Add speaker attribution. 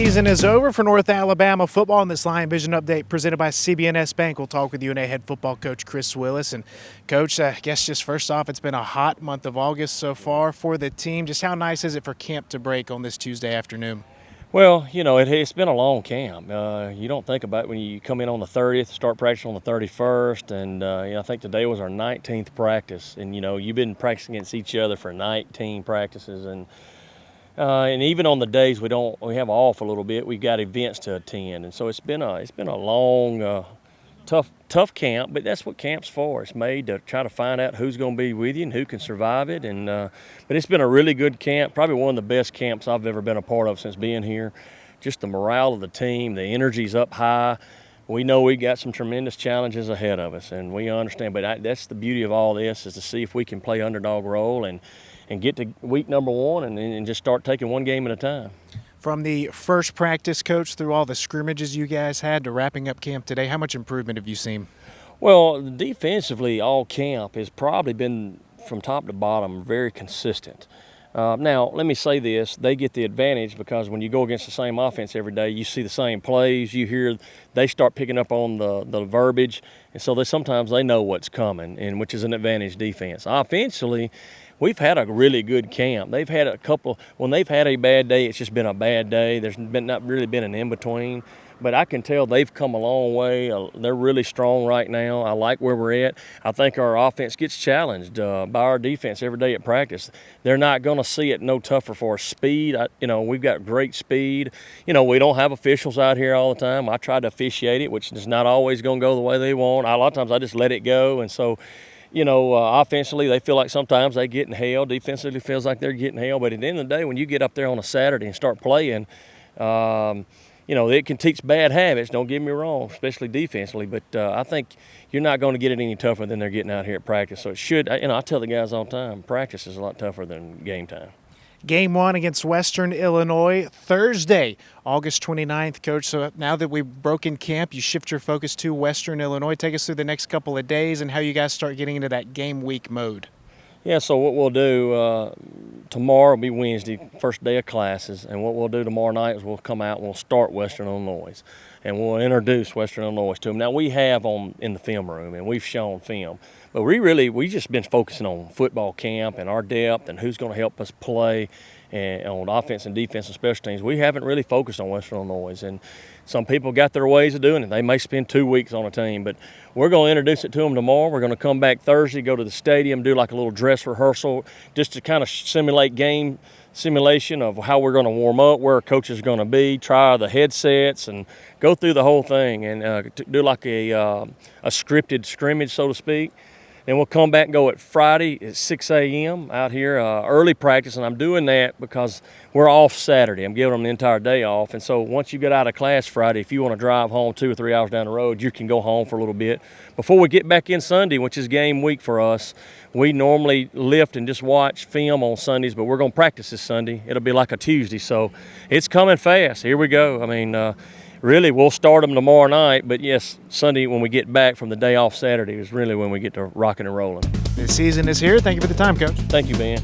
Speaker 1: season is over for North Alabama football, and this Lion Vision update presented by CBNS Bank. We'll talk with UNA head football coach Chris Willis. And Coach, I guess just first off, it's been a hot month of August so far for the team. Just how nice is it for camp to break on this Tuesday afternoon?
Speaker 2: Well, you know, it's been a long camp. You don't think about it when you come in on the 30th, start practicing on the 31st, and I think today was our 19th practice. And, you've been practicing against each other for 19 practices. And even on the days we have off a little bit, we've got events to attend. And so it's been a long, tough camp, but that's what camp's for. It's made to try to find out who's going to be with you and who can survive it. But it's been a really good camp, probably one of the best camps I've ever been a part of since being here. Just the morale of the team, the energy's up high. We know we got some tremendous challenges ahead of us, and we understand. But that's the beauty of all this, is to see if we can play underdog role and get to week number one and just start taking one game at a time.
Speaker 1: From the first practice, Coach, through all the scrimmages you guys had to wrapping up camp today, how much improvement have you seen?
Speaker 2: Well, defensively, all camp has probably been, from top to bottom, very consistent. Now, let me say this. They get the advantage because when you go against the same offense every day, you see the same plays. You hear they start picking up on the verbiage, and so sometimes they know what's coming, and which is an advantage defense. Offensively, we've had a really good camp. They've had a couple – when they've had a bad day, it's just been a bad day. There's not really been an in-between. But I can tell they've come a long way. They're really strong right now. I like where we're at. I think our offense gets challenged by our defense every day at practice. They're not going to see it no tougher for us. Speed, we've got great speed. We don't have officials out here all the time. I try to officiate it, which is not always going to go the way they want. A lot of times I just let it go. And so, offensively, they feel like sometimes they get in hell. Defensively, it feels like they're getting hell. But at the end of the day, when you get up there on a Saturday and start playing, it can teach bad habits, don't get me wrong, especially defensively. But I think you're not going to get it any tougher than they're getting out here at practice. So it should, I tell the guys all the time, practice is a lot tougher than game time.
Speaker 1: Game one against Western Illinois, Thursday, August 29th, Coach. So now that we've broken camp, you shift your focus to Western Illinois. Take us through the next couple of days and how you guys start getting into that game week mode.
Speaker 2: Yeah, so what we'll do, tomorrow will be Wednesday, first day of classes, and what we'll do tomorrow night is we'll come out and we'll start Western Illinois, and we'll introduce Western Illinois to them. Now, we have in the film room, and we've shown film, but we just been focusing on football camp and our depth and who's going to help us play and on offense and defense and special teams. We haven't really focused on Western Illinois, and some people got their ways of doing it. They may spend 2 weeks on a team, but we're going to introduce it to them tomorrow. We're going to come back Thursday, go to the stadium, do like a little dress rehearsal just to kind of simulate game simulation of how we're going to warm up, where our coach is going to be, try the headsets, and go through the whole thing and do like a scripted scrimmage, so to speak. Then we'll come back and go at Friday at 6 a.m. out here, early practice, and I'm doing that because we're off Saturday. I'm giving them the entire day off, and so once you get out of class Friday, if you want to drive home 2 or 3 hours down the road, you can go home for a little bit. Before we get back in Sunday, which is game week for us, we normally lift and just watch film on Sundays, but we're going to practice this Sunday. It'll be like a Tuesday, so it's coming fast. Here we go. Really, we'll start them tomorrow night, but yes, Sunday when we get back from the day off Saturday is really when we get to rocking and rolling.
Speaker 1: The season is here. Thank you for the time, Coach.
Speaker 2: Thank you, Ben.